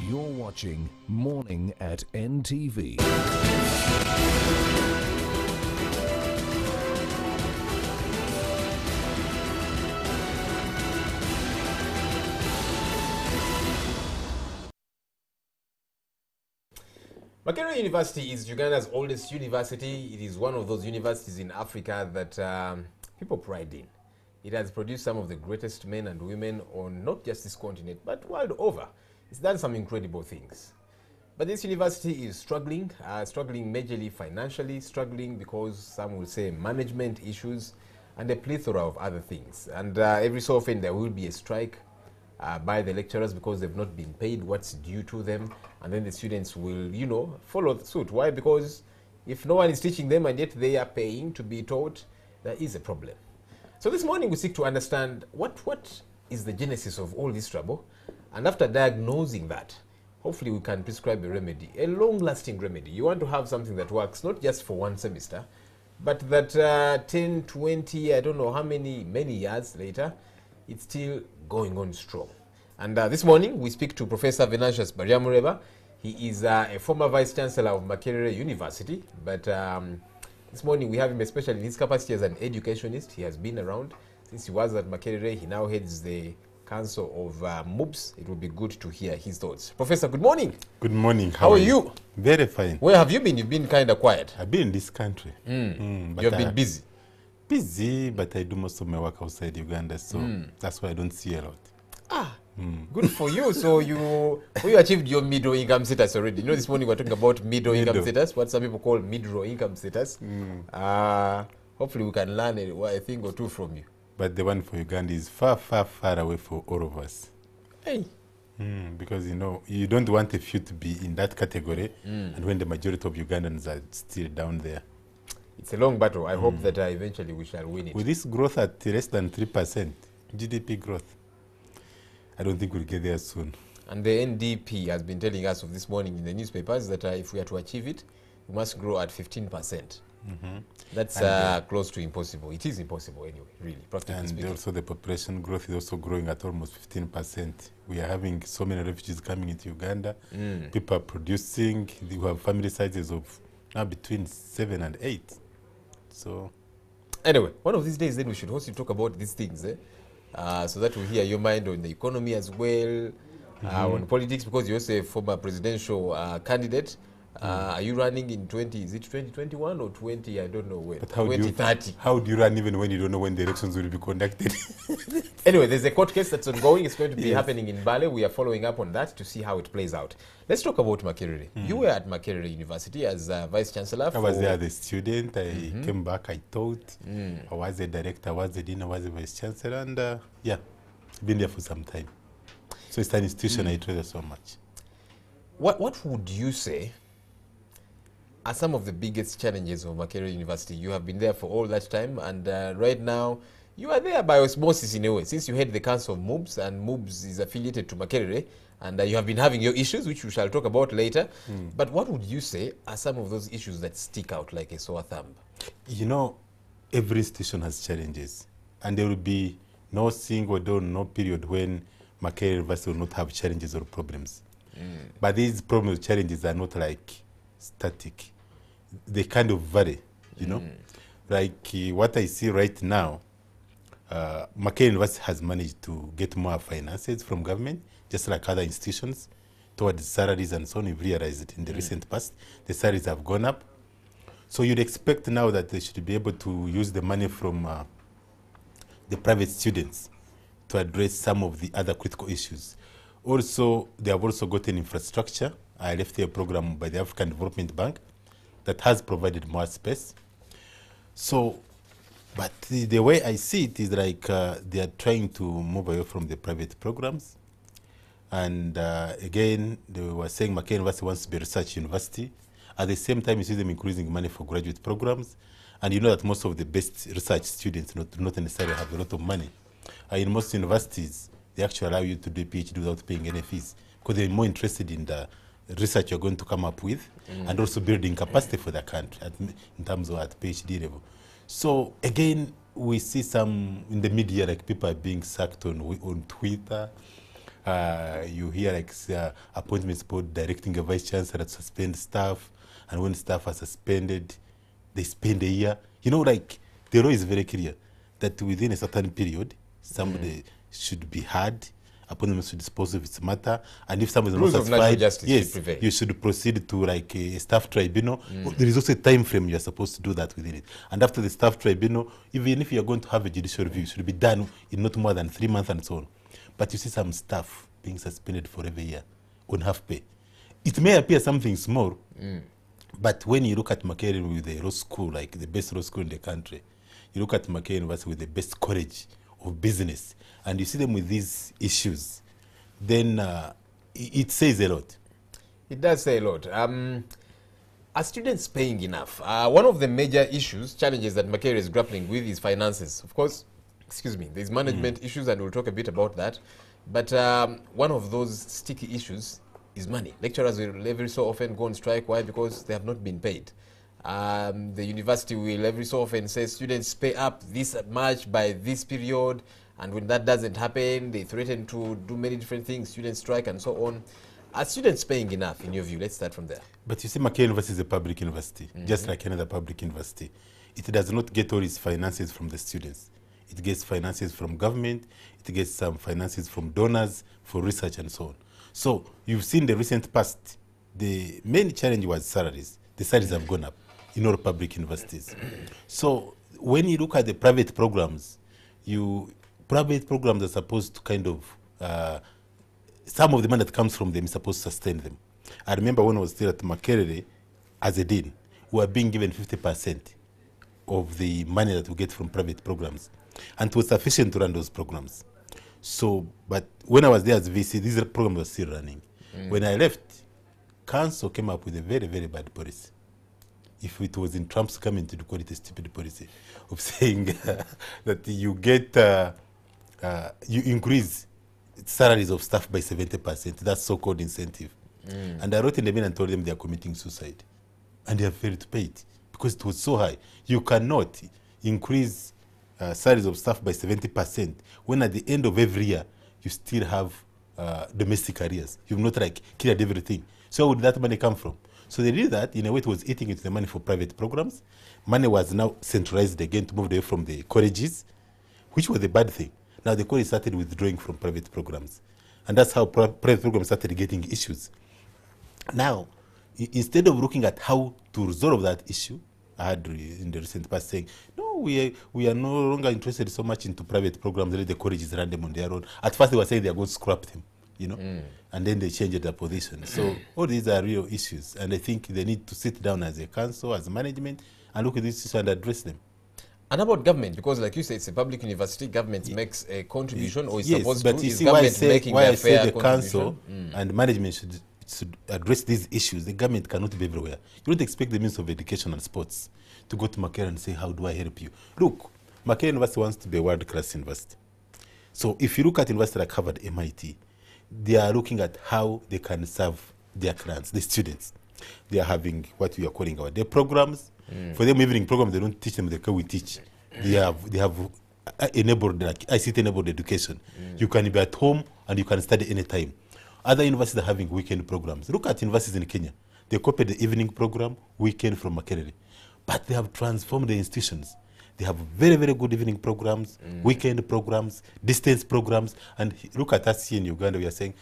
You're watching Morning at NTV. Makerere University is Uganda's oldest university. It is one of those universities in Africa that people pride in. It has produced some of the greatest men and women on not just this continent, but world over. It's done some incredible things. But this university is struggling majorly financially, struggling because some will say management issues and a plethora of other things. And every so often there will be a strike by the lecturers because they've not been paid what's due to them, and then the students will, you know, follow suit. Why? Because if no one is teaching them and yet they are paying to be taught, there is a problem. So this morning we seek to understand what is the genesis of all this trouble, and after diagnosing that, hopefully we can prescribe a remedy, a long-lasting remedy. You want to have something that works not just for one semester, but that 10, 20, I don't know how many years later, it's still going on strong. And this morning we speak to Professor Venantius Barriamureba. He is a former Vice Chancellor of Makerere University, but this morning we have him especially in his capacity as an educationist. He has been around since he was at Makerere. He now heads the Council of MUBS. It would be good to hear his thoughts. Professor, good morning. Good morning. How are you? Very fine. Where have you been? You've been kind of quiet. I've been in this country. You've been busy. Busy, but I do most of my work outside Uganda, so that's why I don't see a lot. Good for you. So you achieved your middle income status already. You know, this morning we're talking about middle income status, what some people call middle income status. Hopefully we can learn a thing or two from you. But the one for Uganda is far, far, far away for all of us. Hey. Because, you know, you don't want a few to be in that category, and when the majority of Ugandans are still down there. It's a long battle. I hope that eventually we shall win it. With this growth at less than 3%, GDP growth, I don't think we'll get there soon. And the NDP has been telling us of this morning in the newspapers that if we are to achieve it, we must grow at 15%. That's close to impossible. It is impossible anyway, really, practically speaking. And also the population growth is also growing at almost 15%. We are having so many refugees coming into Uganda. People are producing. We have family sizes of now between 7 and 8. So, anyway, one of these days then we should also talk about these things, so that we hear your mind on the economy as well, on politics, because you're also a former presidential candidate. Are you running in 2021 or 20, I don't know when, but how 2030? How do you run even when you don't know when the elections will be conducted? Anyway, there's a court case that's ongoing. It's going to be happening in Bale. We are following up on that to see how it plays out. Let's talk about Makerere. You were at Makerere University as Vice Chancellor. I was there as a student. I came back, I taught. I was a director, I was a dean, I was a Vice Chancellor, and yeah, I've been there for some time. So it's an institution I treasure so much. What would you say are some of the biggest challenges of Makerere University? You have been there for all that time, and right now you are there by osmosis in a way, since you head the Council of MUBS, and MUBS is affiliated to Makerere, and you have been having your issues, which we shall talk about later. But what would you say are some of those issues that stick out like a sore thumb? You know, every institution has challenges, and there will be no single day, no period when Makerere University will not have challenges or problems. But these problems, challenges are not like static. They kind of vary, you know. Like what I see right now, Makerere University has managed to get more finances from government, just like other institutions, towards salaries and so on. We've realized it in the recent past. The salaries have gone up. So you'd expect now that they should be able to use the money from the private students to address some of the other critical issues. Also, they have also gotten infrastructure. I left a program by the African Development Bank that has provided more space. So, but the way I see it is like they are trying to move away from the private programs. And again, they were saying Makerere University wants to be a research university. At the same time, you see them increasing money for graduate programs. And you know that most of the best research students not necessarily have a lot of money. In most universities, they actually allow you to do a PhD without paying any fees, because they're more interested in the research you're going to come up with, and also building capacity for the country in terms of at PhD level. So again, we see some in the media, like people are being sacked on Twitter, You hear like appointments about directing a vice chancellor to suspend staff, and when staff are suspended, they spend a year. You know, like the law is very clear that within a certain period, somebody should be heard, appointments should dispose of its matter, and if someone is not satisfied, yes, you should proceed to like a staff tribunal. There is also a time frame you are supposed to do that within it. And after the staff tribunal, even if you are going to have a judicial review, it should be done in not more than 3 months and so on. But you see some staff being suspended for every year on half pay. It may appear something small, but when you look at Makerere with the law school, like the best law school in the country, you look at Makerere University with the best college of business, and you see them with these issues, then it says a lot. It does say a lot. Are students paying enough? One of the major challenges that Makerere is grappling with is finances. Of course, excuse me, there's management issues, and we'll talk a bit about that. But one of those sticky issues is money. Lecturers will every so often go on strike. Why? Because they have not been paid. The university will every so often say students pay up this much by this period, and when that doesn't happen, they threaten to do many different things, students strike and so on. Are students paying enough in your view? Let's start from there. But you see, Makerere University is a public university, just like another public university. It does not get all its finances from the students. It gets finances from government, it gets some finances from donors for research and so on. So you've seen the recent past, the main challenge was salaries. The salaries have gone up in all public universities. So when you look at the private programs, private programs are supposed to kind of, some of the money that comes from them is supposed to sustain them. I remember when I was still at Makerere, as a dean, we were being given 50% of the money that we get from private programs. And it was sufficient to run those programs. So, but when I was there as VC, these programs were still running. When I left, Council came up with a very, very bad policy. If it was in Trump's coming to call it a stupid policy of saying that you get, you increase salaries of staff by 70%. That's so-called incentive. And I wrote in the mail and told them they are committing suicide. And they have failed to pay it because it was so high. You cannot increase salaries of staff by 70% when at the end of every year you still have domestic arrears. You've not like cleared everything. So where would that money come from? So they did that. In a way, it was eating into the money for private programs. Money was now centralized again to move away from the colleges, which was a bad thing. Now the college started withdrawing from private programs. And that's how private programs started getting issues. Now, instead of looking at how to resolve that issue, I had in the recent past saying, no, we are no longer interested so much into private programs, let the colleges run them on their own. At first they were saying they are going to scrap them, you know, and then they changed their position. So all these are real issues, and I think they need to sit down as a council, as a management, and look at these issues and address them. And about government, because like you said, it's a public university, government makes a contribution, or is yes, supposed but to. You Is see government making why their I say fair the council and management should address these issues. The government cannot be everywhere. You don't expect the Minister of Education and Sports to go to Makerere and say, how do I help you? Look, Makerere University wants to be a world-class university. So if you look at universities like Harvard, MIT, they are looking at how they can serve their clients, the students. They are having what we are calling our day programs. For them, evening programs, they don't teach them the way we teach. They have enabled, like ICT enabled education. You can be at home and you can study anytime. Other universities are having weekend programs. Look at universities in Kenya. They copied the evening program, weekend from Makerere. But they have transformed the institutions. They have very, very good evening programs, weekend programs, distance programs. And look at us here in Uganda, we are saying,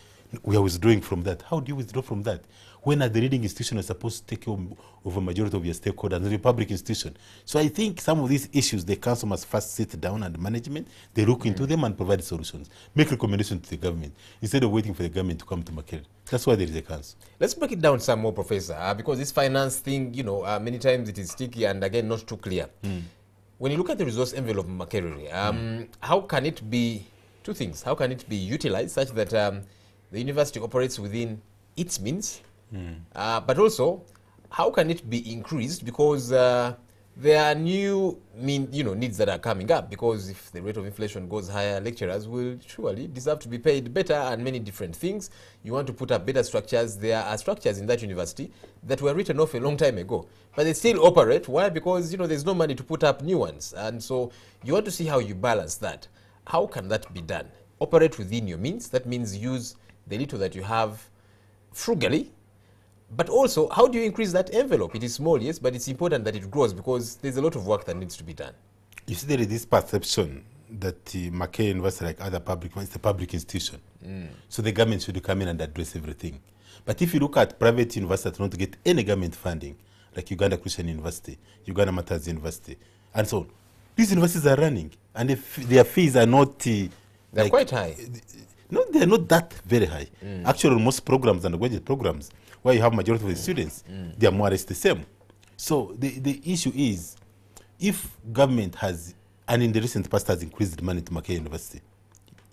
we are withdrawing from that. How do you withdraw from that? When are the reading institutions supposed to take over majority of your stakeholders, the public institution? So I think some of these issues, the council must first sit down and management, they look into them and provide solutions. Make recommendations to the government instead of waiting for the government to come to Makerere. That's why there is a council. Let's break it down some more, Professor, because this finance thing, you know, many times it is sticky and again not too clear. When you look at the resource envelope of Makerere, how can it be, two things, how can it be utilized such that the university operates within its means, but also how can it be increased, because there are new needs that are coming up, because if the rate of inflation goes higher, lecturers will surely deserve to be paid better and many different things. You want to put up better structures. There are structures in that university that were written off a long time ago, but they still operate. Why? Because there's no money to put up new ones, and so you want to see how you balance that. How can that be done? operate within your means. That means use the little that you have frugally. But also, how do you increase that envelope? It is small, yes, but it's important that it grows because there's a lot of work that needs to be done. You see, there is this perception that Makerere University, like other public ones, it's a public institution. So the government should come in and address everything. But if you look at private universities that don't get any government funding, like Uganda Christian University, Uganda Matters University, and so on, these universities are running, and their fees are not... They're quite high. No, they're not that very high. Actually, most programs, undergraduate programs, where you have majority of the students, they are more or less the same. So the issue is, if government has, and in the recent past has increased money to Makerere University,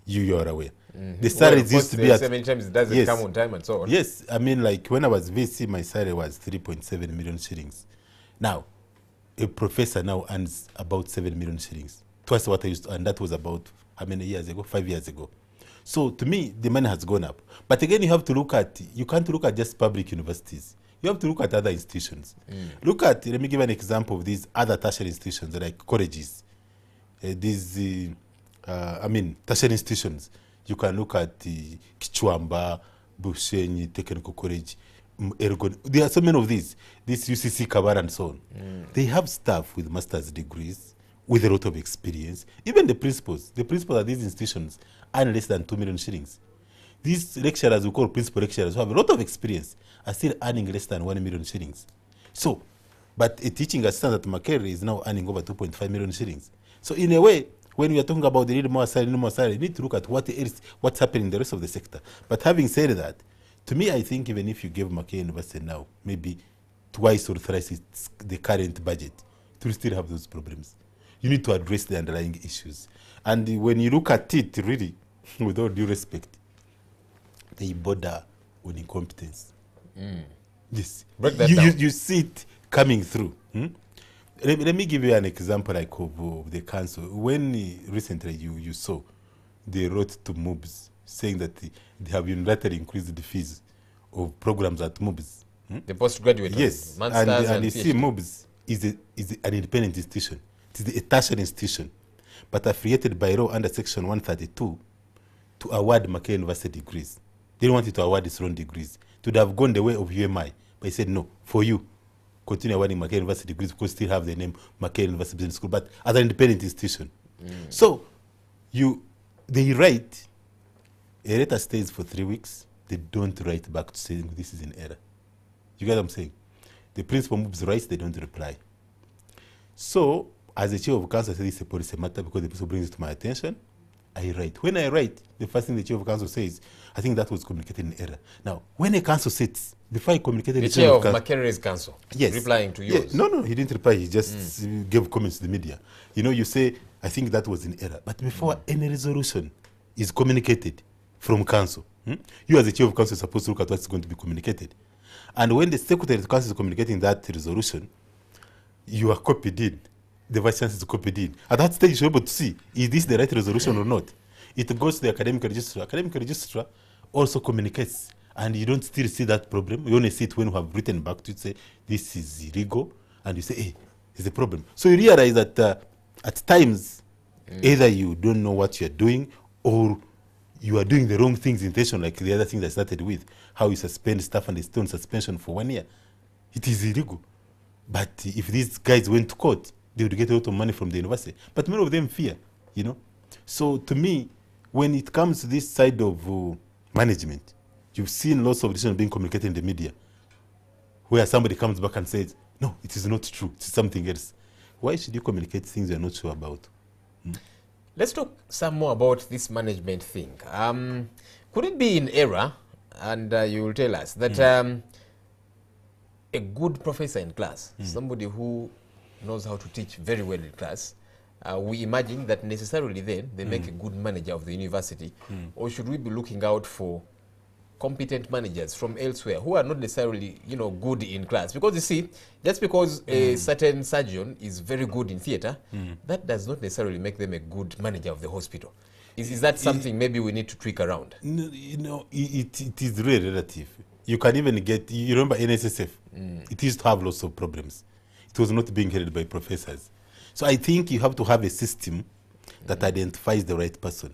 you are aware. The salaries used to be at... many times it doesn't come on time and so on. Yes, I mean, like when I was VC, my salary was 3.7 million shillings. Now, a professor now earns about 7 million shillings. Twice what I used to, and that was about how many years ago? 5 years ago. So to me, the money has gone up. But again, you have to look at, you can't look at just public universities. You have to look at other institutions. Look at, let me give an example of these other tertiary institutions like colleges. Tertiary institutions. You can look at Kichwamba, Bushenyi, Technical College, Ergon. There are so many of these. This UCC, Kabara, and so on. They have staff with master's degrees, with a lot of experience. Even the principals of these institutions earn less than 2 million shillings. These lecturers, we call principal lecturers, who have a lot of experience, are still earning less than 1 million shillings. So, but a teaching assistant at Makerere is now earning over 2.5 million shillings. So in a way, when we are talking about the need more salary, you need to look at what's happening in the rest of the sector. But having said that, to me, I think even if you give Makerere University now, maybe twice or thrice the current budget, it will still have those problems. You need to address the underlying issues. And when you look at it, really, with all due respect, they border on incompetence. Yes. Break that down. You see it coming through. Let me give you an example like of the council. When recently you saw, they wrote to MOBS saying that they have unilaterally increased the fees of programs at MOBS. The postgraduate. Yes, and you see MOBS is an independent institution. It is a tertiary institution, but affiliated by law under Section 132 to award Makerere University degrees. They don't want it to award its own degrees. It would have gone the way of UMI, but he said no, for you, continue awarding Makerere University degrees because still have the name Makerere University Business School, but as an independent institution. So they write, a letter stays for 3 weeks, they don't write back to saying this is in error. You get what I'm saying? The principal moves rights, they don't reply. So, as the chair of council, I say this is a policy matter because the person brings it to my attention. I write. When I write, the first thing the chair of council says, I think that was communicated in error. Now, when a council sits, before I communicated the chair of Makerere's council, yes, replying to yours. Yeah, no, he didn't reply. He just gave comments to the media. You know, you say, I think that was in error. But before any resolution is communicated from council, you as the chair of council are supposed to look at what's going to be communicated. And when the secretary of council is communicating that resolution, you are copied in. The vice chancellor is copied in. At that stage, you're able to see, is this the right resolution or not? It goes to the academic registrar. Academic registrar also communicates, and you don't still see that problem. You only see it when you have written back to it, say, this is illegal, and you say, hey, there's a problem. So you realize that at times, either you don't know what you're doing, or you are doing the wrong things intentionally, like the other thing that started with, how you suspend staff and they stay on suspension for 1 year. It is illegal. But if these guys went to court, they would get a lot of money from the university. But many of them fear, you know. So to me, when it comes to this side of management, you've seen lots of decisions being communicated in the media, where somebody comes back and says, no, it is not true, it's something else. Why should you communicate things you're not sure about? Let's talk some more about this management thing. Could it be in error, and you will tell us, that a good professor in class, somebody who knows how to teach very well in class, we imagine that necessarily then they make a good manager of the university, or should we be looking out for competent managers from elsewhere who are not necessarily, good in class? Because you see, just because a certain surgeon is very good in theater, that does not necessarily make them a good manager of the hospital. Is that something maybe we need to tweak around? No, it is really relative. You can even get, you remember NSSF, it used to have lots of problems. It was not being headed by professors. So I think you have to have a system that identifies the right person.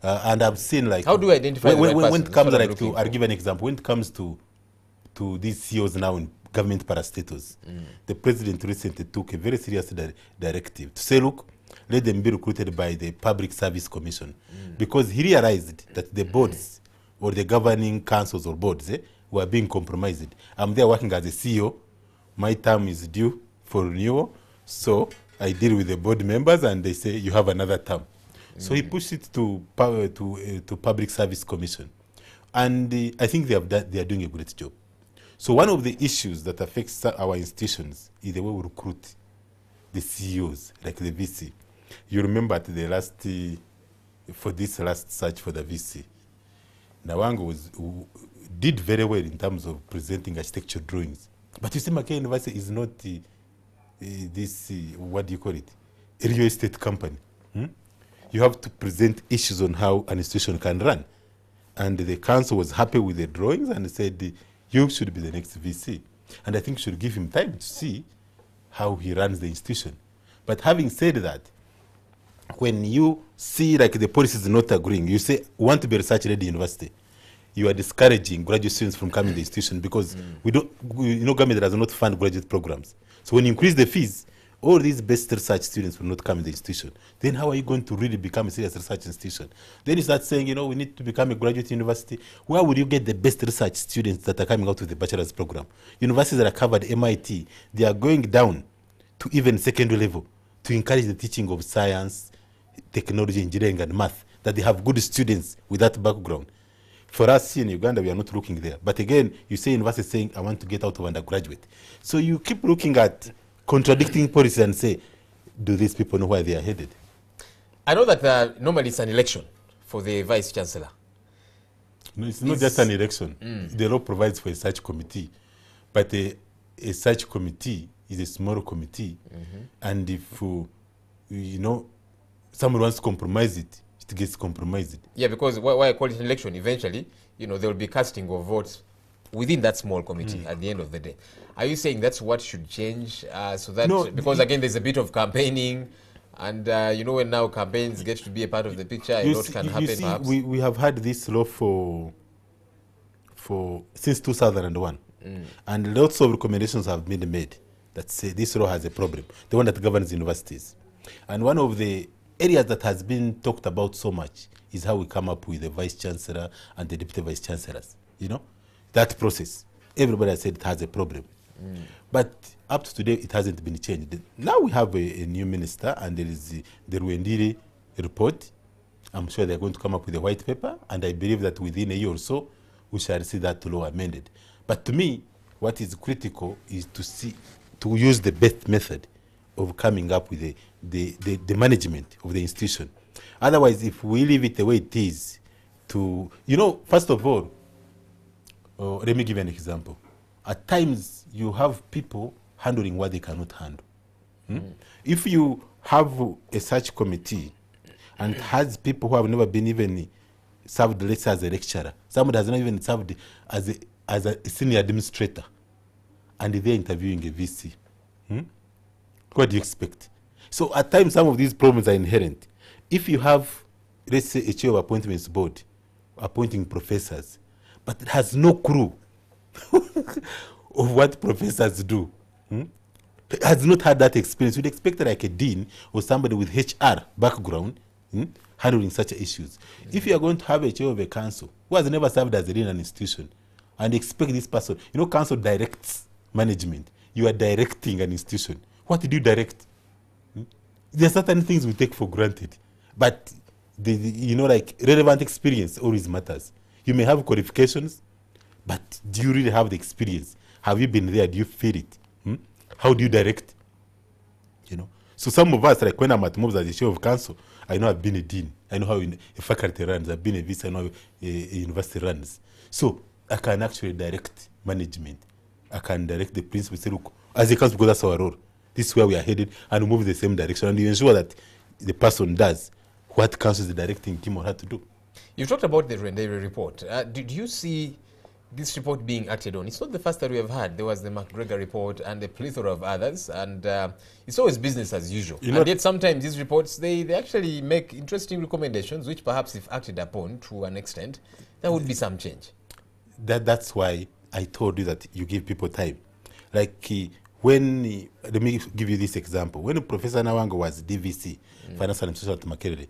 And I've seen like... How do you identify the right person? When it comes That's what I'm like to... looking I'll for. give an example. When it comes to these CEOs now in government parastatals, the president recently took a very serious directive to say, look, let them be recruited by the Public Service Commission, because he realized that the boards or the governing councils or boards were being compromised. I'm there working as a CEO. My term is due for renewal, so I deal with the board members, and they say you have another term. So he pushed it to Public Service Commission, and I think they are doing a great job. So one of the issues that affects our institutions is the way we recruit the CEOs, like the VC. You remember at the last, for this last search for the VC, Nawango did very well in terms of presenting architecture drawings. But you see, Makerere University is not this, what do you call it, a real estate company. You have to present issues on how an institution can run. And the council was happy with the drawings and said, you should be the next VC. And I think you should give him time to see how he runs the institution. But having said that, when you see like the policies not agreeing, you say, want to be a research-ready university, you are discouraging graduate students from coming to the institution, because government does not fund graduate programs. So when you increase the fees, all these best research students will not come in the institution. Then how are you going to really become a serious research institution? Then you start saying, we need to become a graduate university. Where will you get the best research students that are coming out of the bachelor's program? Universities that are covered, MIT, they are going down to even secondary level to encourage the teaching of science, technology, engineering, and math, that they have good students with that background. For us here in Uganda, we are not looking there. But again, you say university saying, I want to get out of undergraduate. So you keep looking at contradicting policies and say, do these people know where they are headed? I know that normally it's an election for the Vice Chancellor. No, it's not just an election. The law provides for a search committee. But a search committee is a small committee. And if, someone wants to compromise it, it gets compromised. Yeah, because why I call it an election, eventually, there will be casting of votes within that small committee at the end of the day. Are you saying that's what should change? So that, no, because again, there's a bit of campaigning, and when now campaigns get to be a part of the picture, a lot can happen. Perhaps we have had this law since 2001, and lots of recommendations have been made that say this law has a problem, the one that governs universities. And one of the areas that has been talked about so much is how we come up with the vice chancellor and the deputy vice chancellors. That process, everybody has said it has a problem. But up to today, it hasn't been changed. Now we have a new minister, and there is the Makerere Report. I'm sure they're going to come up with a white paper, and I believe that within a year or so, we shall see that law amended. But to me, what is critical is to use the best method of coming up with the management of the institution. Otherwise, if we leave it the way it is, first of all, let me give you an example. At times, you have people handling what they cannot handle. If you have a search committee and it has people who have never been even served, let's say, as a lecturer, somebody has not even served as a senior administrator, and they're interviewing a VC, what do you expect? So at times, some of these problems are inherent. If you have, let's say, a chair of appointments board appointing professors, but it has no clue of what professors do, has not had that experience, you'd expect like a dean or somebody with HR background handling such issues. If you are going to have a chair of a council who has never served as a dean in an institution, and expect this person, council directs management, you are directing an institution. What did you direct? There are certain things we take for granted, but like relevant experience always matters. You may have qualifications, but do you really have the experience? Have you been there? Do you feel it? How do you direct? So some of us, like when I'm at MOBS as a chair of council, I know I've been a dean. I know how a faculty runs. I've been a VC. I know how a university runs. So I can actually direct management. I can direct the principal. Say, look, as a council, because that's our role. This is where we are headed, and we move in the same direction. And you ensure that the person does what council is directing him or her to do. You talked about the McGregor Report. Do you see this report being acted on, it's not the first that we have had. There was the McGregor Report and a plethora of others, and it's always business as usual. And yet sometimes these reports, they actually make interesting recommendations, which perhaps if acted upon to an extent, there would be some change. That's why I told you that you give people time. Like when, let me give you this example. When Professor Nawanga was DVC, Finance and Social at Makerere,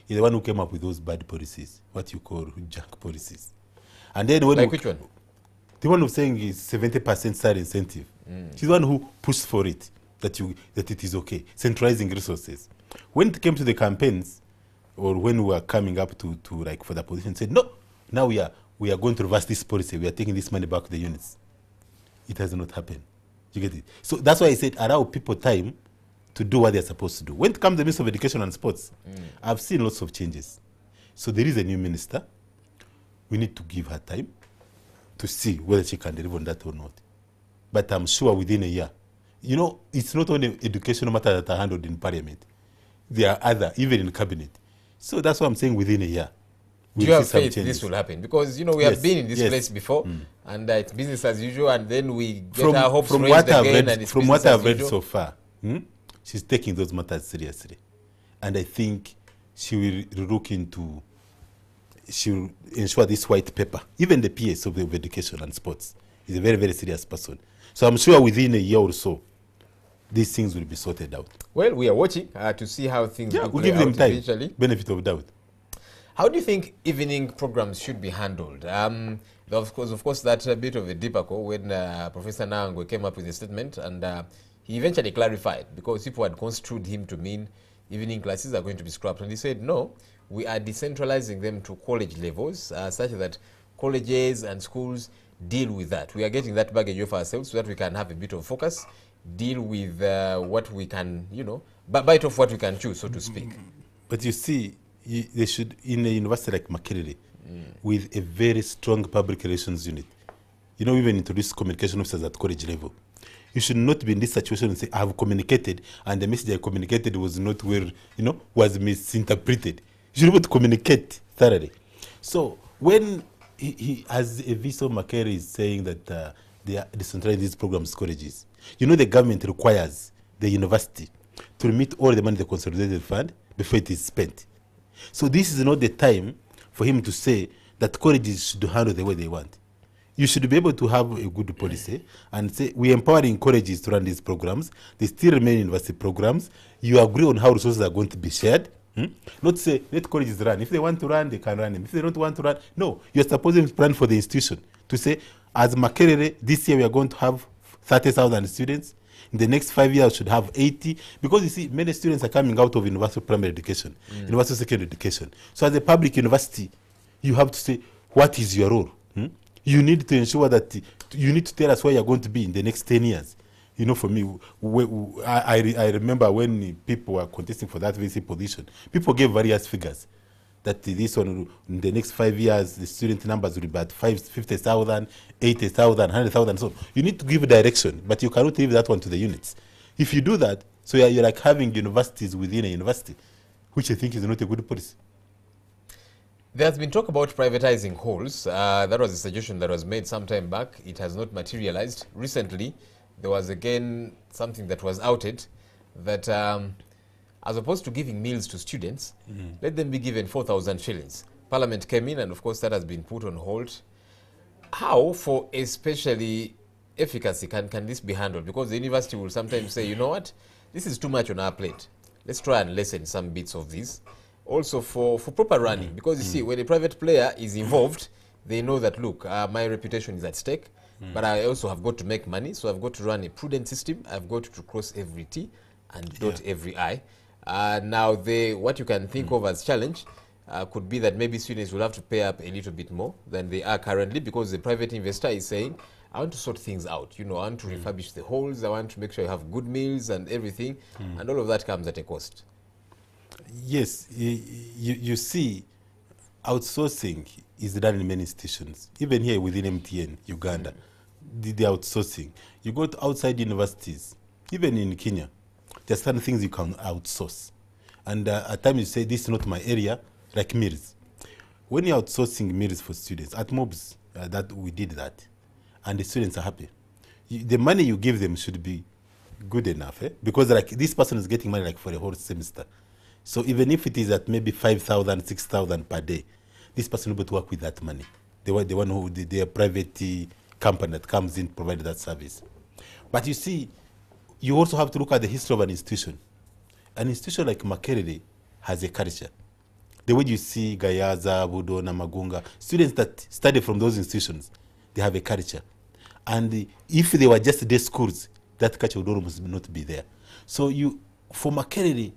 he's the one who came up with those bad policies, what you call junk policies. And then when like which one? The one who's saying is 70% salary incentive. She's the one who pushed for it, that it is okay, centralizing resources. When it came to the campaigns, or when we were coming up to like for the position, said no, now we are going to reverse this policy. We are taking this money back to the units. It has not happened. You get it? So that's why I said allow people time to do what they're supposed to do. When it comes to the Minister of Education and Sports, I've seen lots of changes. So there is a new minister. We need to give her time to see whether she can deliver on that or not. But I'm sure within a year, you know, it's not only educational matters that are handled in Parliament. There are other, even in Cabinet. So that's why I'm saying within a year. Do you have faith this will happen? Because, you know, we have been in this place before, and it's business as usual, and then we get our hopes raised again, and it's from what I've read usual. so far, she's taking those matters seriously. And I think she will look into, she will ensure this white paper, even the PS of Education and Sports, is a very, very serious person. So I'm sure within a year or so, these things will be sorted out. Well, we are watching to see how things will we'll give them time, eventually. benefit of doubt. How do you think evening programs should be handled? Of course, that's a bit of a debacle when Professor Nangwe came up with a statement, and he eventually clarified, because people had construed him to mean evening classes are going to be scrapped. And he said, no, we are decentralizing them to college levels, such that colleges and schools deal with that. We are getting that baggage off ourselves so that we can have a bit of focus, deal with what we can, you know, bite off what we can choose, so to speak. But you see, they should, in a university like Makerere, with a very strong public relations unit, you know, even introduce communication officers at college level. You should not be in this situation and say, I have communicated, and the message I communicated was not where, you know, was misinterpreted. You should be able to communicate thoroughly. So when he as a VC of Makerere is saying that they are decentralizing these programs, colleges, you know, the government requires the university to remit all the money in the consolidated fund before it is spent. So this is not the time for him to say that colleges should handle the way they want. You should be able to have a good policy and say, we're empowering colleges to run these programs. They still remain university programs. You agree on how resources are going to be shared. Not say, let colleges run. If they want to run, they can run them. If they don't want to run, no. You're supposed to plan for the institution to say, as Makerere, this year we are going to have 30,000 students. In the next 5 years, should have 80. Because you see, many students are coming out of universal primary education, universal secondary education. So as a public university, you have to say, what is your role? You need to ensure that you need to tell us where you're going to be in the next 10 years. You know, for me, I remember when people were contesting for that VC position, people gave various figures. That this one, in the next 5 years, the student numbers will be at 50,000, 80,000, 100,000. So you need to give direction, but you cannot leave that one to the units. If you do that, so you're like having universities within a university, which I think is not a good policy. There's been talk about privatizing halls. That was a suggestion that was made some time back. It has not materialized. Recently, there was again something that was outed that as opposed to giving meals to students, let them be given 4,000 shillings. Parliament came in, and of course that has been put on hold. How, for especially efficacy, can this be handled? Because the university will sometimes say, you know what, this is too much on our plate. Let's try and lessen some bits of this. Also for proper running, because you see, when a private player is involved, they know that, look, my reputation is at stake, but I also have got to make money, so I've got to run a prudent system. I've got to cross every T and dot every I. Now, what you can think of as challenge could be that maybe students will have to pay up a little bit more than they are currently, because the private investor is saying, I want to sort things out. You know, I want to refurbish the halls. I want to make sure you have good meals and everything. And all of that comes at a cost. Yes, you see, outsourcing is done in many institutions. Even here within MTN, Uganda, the outsourcing. You go to outside universities, even in Kenya, there are certain things you can outsource. And at times you say, this is not my area, like meals. When you're outsourcing meals for students, at MOBs, that we did that, and the students are happy. The money you give them should be good enough, because like this person is getting money like for a whole semester. So even if it is at maybe 5,000, 6,000 per day, this person will be able to work with that money. The one who the private company that comes in provide that service. But you see, you also have to look at the history of an institution. An institution like Makerere has a culture. The way you see Gayaza, Budo, Namagunga, students that study from those institutions, they have a culture. And if they were just day schools, that culture would almost not be there. So for Makerere,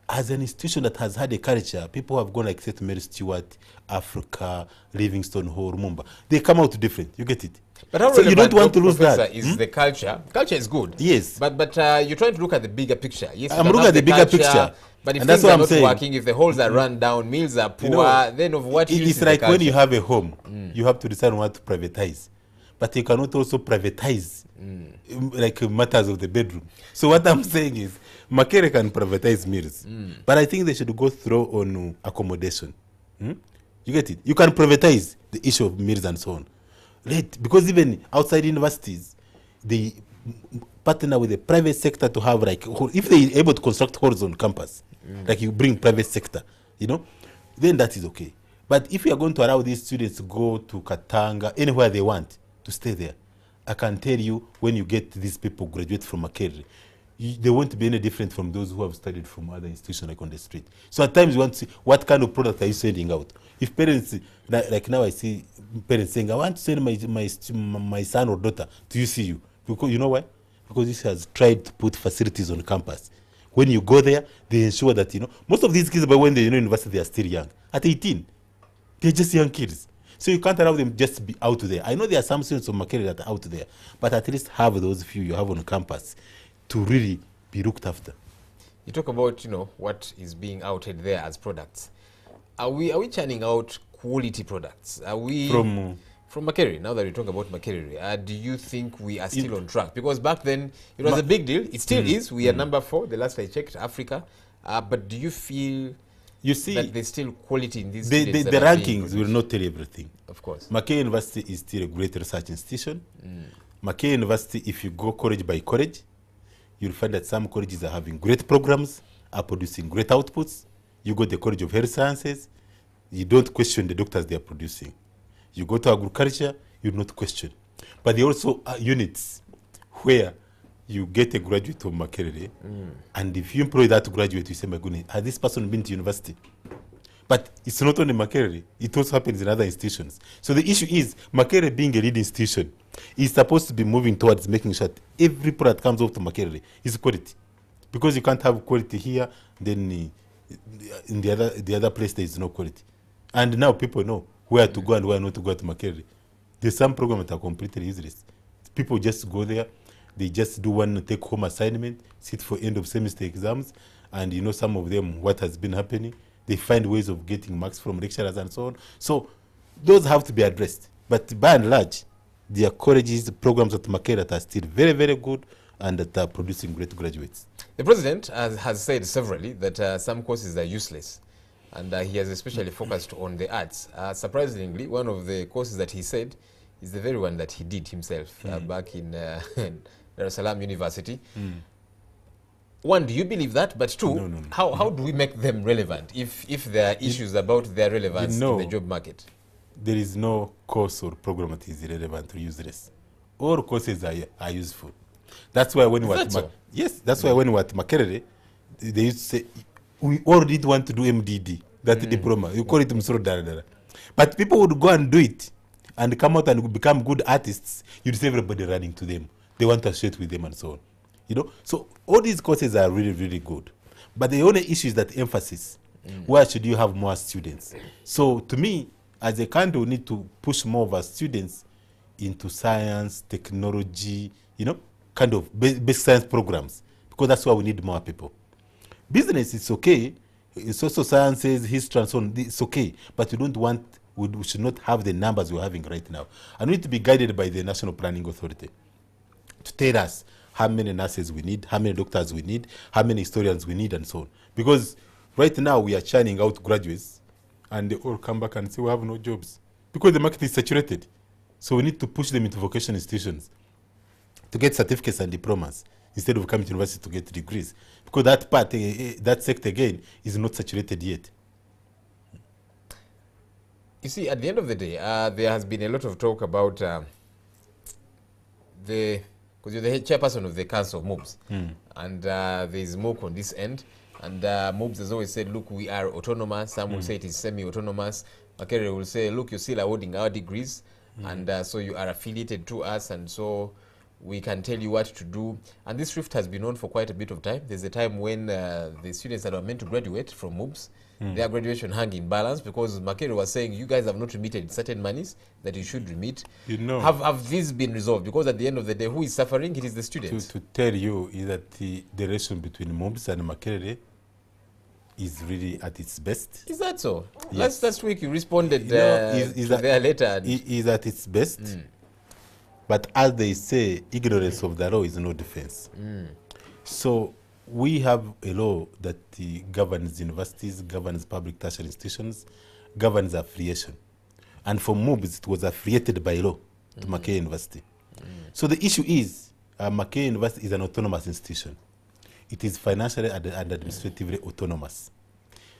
as an institution that has had a culture, people have gone like St. Mary Stewart, Africa, Livingstone Hall, Mumba. They come out different. You get it? But how so you don't want to lose Professor, that. Is the culture? Culture is good. Yes. But you're trying to look at the bigger picture. Yes, I'm looking at the bigger picture. But if and that's things what are I'm not saying. working, if the halls are run down, meals are poor, then of what use It's is like the when you culture? have a home, you have to decide what to privatize. But you cannot also privatize like matters of the bedroom. So what I'm saying is, Makerere can privatize meals, but I think they should go through on accommodation. You get it? You can privatize the issue of meals and so on. Because even outside universities, they partner with the private sector to have like, if they're able to construct halls on campus, like you bring private sector, then that is okay. But if you are going to allow these students to go to Katanga, anywhere they want, to stay there, I can tell you, when you get these people graduate from Makerere, they won't be any different from those who have studied from other institutions like on the street. So at times you want to see what kind of product are you sending out. If parents, like now I see parents saying, I want to send my son or daughter to UCU. Because you know why? Because this has tried to put facilities on campus. When you go there, they ensure that, most of these kids, by when they're in university, they are still young. At 18, they're just young kids. So you can't allow them just to be out there. I know there are some students of Makerere that are out there, but at least have those few you have on campus to really be looked after. You talk about, what is being outed there as products. Are we churning out quality products? Are we from Makerere? Now that we talk about Makerere, do you think we are still on track? Because back then it was a big deal. It still is. We are number 4. The last I checked, Africa. But do you feel that there's still quality in these the rankings will not tell everything. Of course. Makerere University is still a great research institution. Makerere University, if you go college by college, you'll find that some colleges are having great programs, are producing great outputs. You go to the College of Health Sciences, you don't question the doctors they are producing. You go to agriculture, you not question. But there also are units where you get a graduate of Makerere, and if you employ that graduate, you say, my goodness, has this person been to university? But it's not only Makerere, it also happens in other institutions. So the issue is, Makerere being a lead institution is supposed to be moving towards making sure that every product comes off to Makerere is quality. Because you can't have quality here, then in the other place there is no quality. And now people know where to go and where not to go to Makerere. There's some programs that are completely useless. People just go there, they just do one take-home assignment, sit for end of semester exams, and some of them, what has been happening, they find ways of getting marks from lecturers and so on. So those have to be addressed. But by and large, their colleges, programs at Makerere are still very, very good and that are producing great graduates. The president has said severally that some courses are useless, and he has especially focused on the arts. Surprisingly, one of the courses that he said is the very one that he did himself back in Dar es Salaam University. One, do you believe that? But two, No. How do we make them relevant if there are issues about their relevance in the job market? There is no course or program that is irrelevant or useless. All courses are useful. That's why when we were at that's why when we were at Makerere, they used to say, we all did want to do MDD, that diploma. You call it Msoro Daradara. But people would go and do it and come out and become good artists. You'd see everybody running to them. They want to associate with them and so on. So all these courses are really, really good. But the only issue is that emphasis. Where should you have more students? So to me, as a country, we need to push more of our students into science, technology, kind of basic science programs, because that's why we need more people. Business is okay, social sciences, history and so on, it's okay, but we should not have the numbers we're having right now. And we need to be guided by the National Planning Authority to tell us how many nurses we need, how many doctors we need, how many historians we need and so on. Because right now we are churning out graduates and they all come back and say we have no jobs. because the market is saturated. So we need to push them into vocational institutions to get certificates and diplomas instead of coming to university to get degrees. Because that part, that sector again, is not saturated yet. You see, at the end of the day, there has been a lot of talk about because you're the chairperson of the Council of MOBS, and there's MOC on this end, and MOBS has always said, look, we are autonomous. Some will say it is semi-autonomous. Makerere will say, look, you're still awarding our degrees, and so you are affiliated to us, and so we can tell you what to do. And this rift has been on for quite a bit of time. There's a time when the students that were meant to graduate from MOBS, their graduation hung in balance because Makerere was saying, you guys have not remitted certain monies that you should remit. You know, have these been resolved? Because at the end of the day, who is suffering? It is the students. To tell you is that the relation between MOBS and Makerere is really at its best. Is that so? Yes. Last week you responded You know, to their letter. Is at its best. But as they say, ignorance of the law is no defense. So we have a law that governs universities, governs public tertiary institutions, governs affiliation. And for MOBS, it was affiliated by law to Makerere University. So the issue is, Makerere University is an autonomous institution. It is financially and administratively autonomous.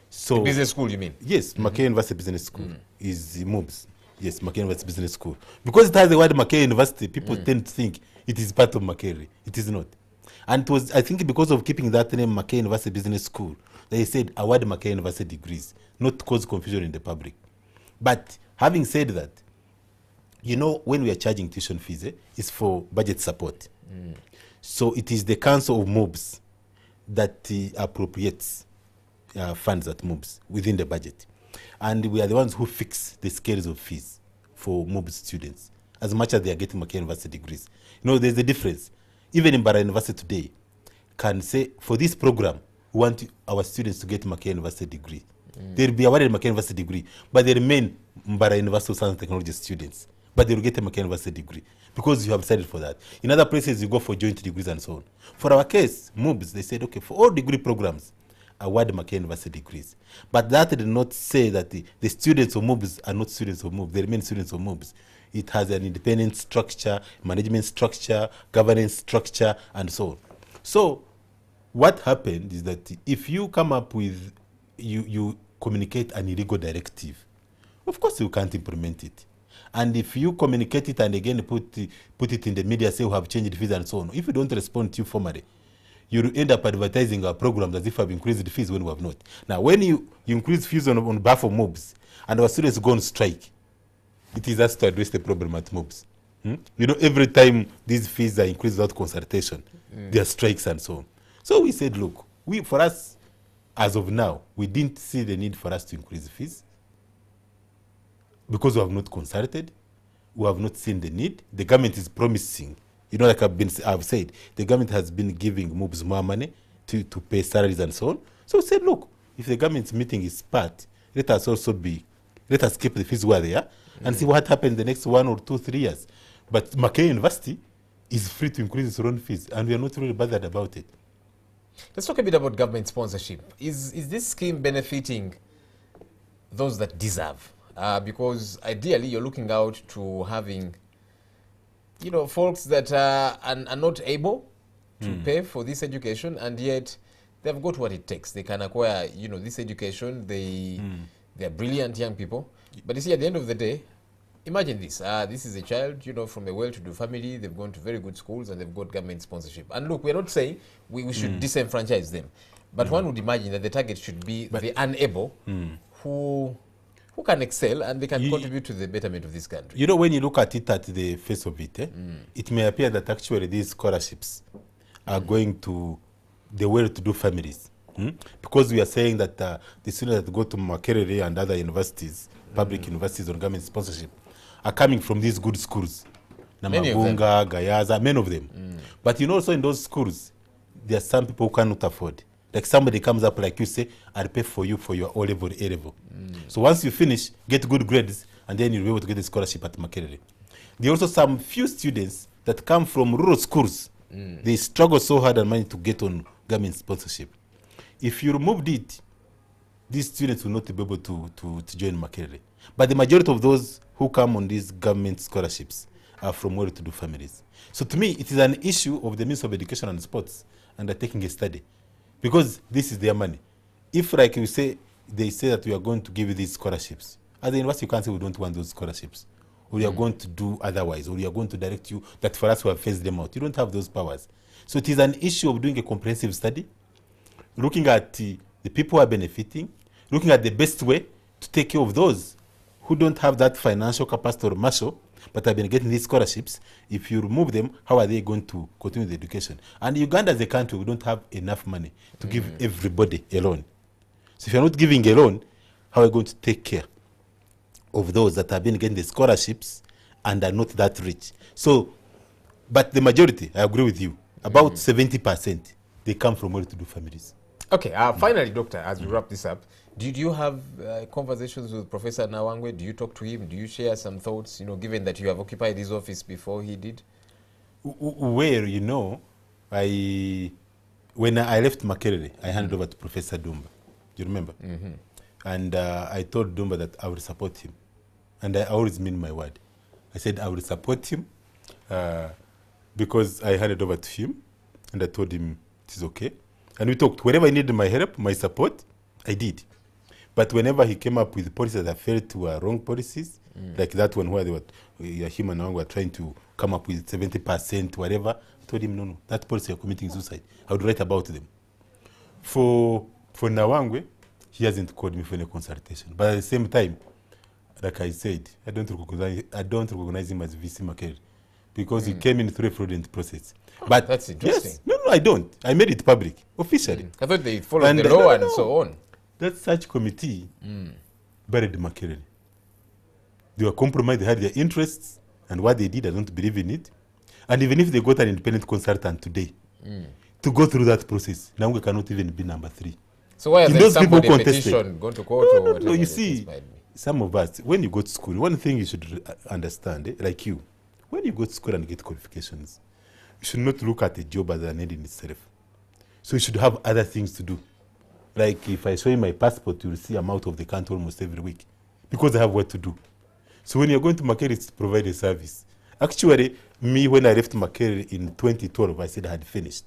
So The business school, you mean? yes, Makerere University Business School is MOBS. Yes, Makerere University Business School. Because it has the word Makerere University, people tend to think it is part of Makerere. It is not. And it was, I think, because of keeping that name Makerere University Business School, they said award Makerere University degrees, not to cause confusion in the public. But having said that, you know, when we are charging tuition fees, it's for budget support. So it is the Council of MOBS that appropriates funds at MOBS within the budget. And we are the ones who fix the scales of fees for MOBS students, as much as they are getting Makerere University degrees. You know, there's a difference. Even in Mbara University today, can say, for this program, we want our students to get Makerere University degree. They'll be awarded Makerere University degree, but they remain Mbara University of Science and Technology students. But they will get a Makerere University degree because you have decided for that. In other places, you go for joint degrees and so on. For our case, MOBS, they said, okay, for all degree programs, award Makerere University degrees. But that did not say that the students of MOBS are not students of MOBS. They remain students of MOBS. It has an independent structure, management structure, governance structure, and so on. So what happened is that if you come up with, you communicate an illegal directive, of course you can't implement it. And if you communicate it and again put it in the media, say we have changed fees and so on, if you don't respond to you formally, you end up advertising our programs as if we have increased the fees when we have not. Now, when you increase fees on behalf of MOBS and our students go on strike, it is us to address the problem at MOBS. You know, every time these fees are increased without consultation, there are strikes and so on. So we said, look, for us, as of now, we didn't see the need for us to increase fees because we have not consulted, we have not seen the need. The government is promising, you know, like I've said, the government has been giving MOBS more money to pay salaries and so on. So we said, look, if the government's meeting is part, let us keep the fees where they are and see what happens the next 1 or 2, 3 years. But Makerere University is free to increase its own fees, and we are not really bothered about it. Let's talk a bit about government sponsorship. Is this scheme benefiting those that deserve? Because ideally, you're looking out to having, you know, folks that are not able to pay for this education, and yet they've got what it takes. They can acquire, you know, this education. They're brilliant young people. But you see, at the end of the day, imagine this. This is a child, you know, from a well-to-do family. They've gone to very good schools and they've got government sponsorship. And look, we're not saying we should disenfranchise them. But one would imagine that the target should be the unable who can excel and they can contribute to the betterment of this country. You know, when you look at it at the face of it, it may appear that actually these scholarships are going to the well-to-do families. Because we are saying that the students that go to Makerere and other universities, public universities on government sponsorship, are coming from these good schools. Namagunga, Gayaza, many of them. But you know, also in those schools, there are some people who cannot afford. Like somebody comes up, like you say, I'll pay for you for your O-level, A-level. So once you finish, get good grades, and then you'll be able to get a scholarship at Makerere. There are also some few students that come from rural schools. They struggle so hard and money to get on government sponsorship. If you removed it, these students will not be able to join Makerere. But the majority of those who come on these government scholarships are from well-to-do families. So to me, it is an issue of the Ministry of Education and Sports undertaking a study, because this is their money. If, like you say, they say that we are going to give you these scholarships, as the university, you can't say we don't want those scholarships, or we are going to do otherwise, or we are going to direct you that for us we have phased them out. You don't have those powers. So it is an issue of doing a comprehensive study, looking at the people who are benefiting, looking at the best way to take care of those who don't have that financial capacity or muscle, but have been getting these scholarships. If you remove them, how are they going to continue the education? And Uganda as a country, we don't have enough money to give everybody a loan. So if you're not giving a loan, how are you going to take care of those that have been getting the scholarships and are not that rich? So, but the majority, I agree with you, about 70%, they come from well-to-do families. Okay, finally, Doctor, as we wrap this up, did you have conversations with Professor Nawangwe? Do you talk to him? Do you share some thoughts, you know, given that you have occupied his office before he did? Where, you know, when I left Makerere, I handed over to Professor Dumba. Do you remember? And I told Dumba that I would support him. And I always mean my word. I said I would support him because I handed over to him, and I told him it is okay. And we talked. Whenever I needed my help, my support, I did. But whenever he came up with policies that felt to wrong policies, like that one where they were, him and Nawangwe were trying to come up with 70%, whatever, I told him, no, that policy you're committing suicide. I would write about them. For Nawangwe, he hasn't called me for any consultation. But at the same time, like I said, I don't recognize him as VC Makerere because he came in through a fraudulent process. Oh, but that's interesting. Yes, no, I don't. I made it public, officially. I thought they followed the law and so on. That search committee buried Makerere. They were compromised, they had their interests, and what they did, I don't believe in it. And even if they got an independent consultant today to go through that process, now we cannot even be number 3. So why In has those somebody people contested. petition gone to court or whatever? No, you it see, is, might be? some of us, when you go to school, one thing you should understand, like you, when you go to school and get qualifications, you should not look at a job as an end in itself. So you should have other things to do. Like if I show you my passport, you'll see I'm out of the country almost every week because I have work to do. So when you're going to Makerere, it's to provide a service. Actually, me, when I left Makerere in 2012, I said I had finished.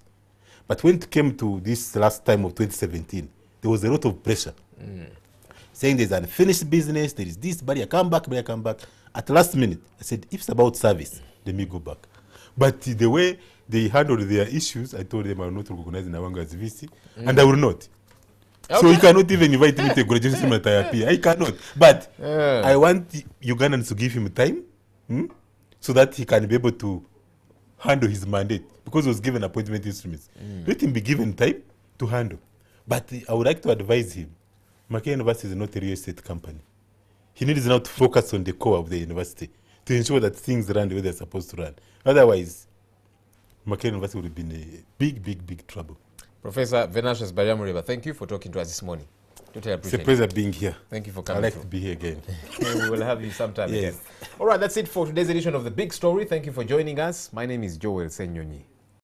But when it came to this last time of 2017, there was a lot of pressure. Saying there's unfinished business, there is this, but I come back. At the last minute, I said, if it's about service, let me go back. But the way they handled their issues, I told them I will not recognize Nawangwe as VC, and I will not. Okay. So you cannot even invite me to a graduation ceremony at IRP. I cannot. But I want Ugandans to give him time so that he can be able to handle his mandate because he was given appointment instruments. Let him be given time to handle. But I would like to advise him, Makerere University is not a real estate company. He needs now to focus on the core of the university to ensure that things run the way they're supposed to run. Otherwise, Makerere University would have been a big trouble. Professor Venantius Barriamureba, thank you for talking to us this morning. Totally appreciate it. It's a pleasure being here. Thank you for coming. I'd like to be here again. We will have you sometime Yes. again. All right, that's it for today's edition of The Big Story. Thank you for joining us. My name is Joel Senyonyi.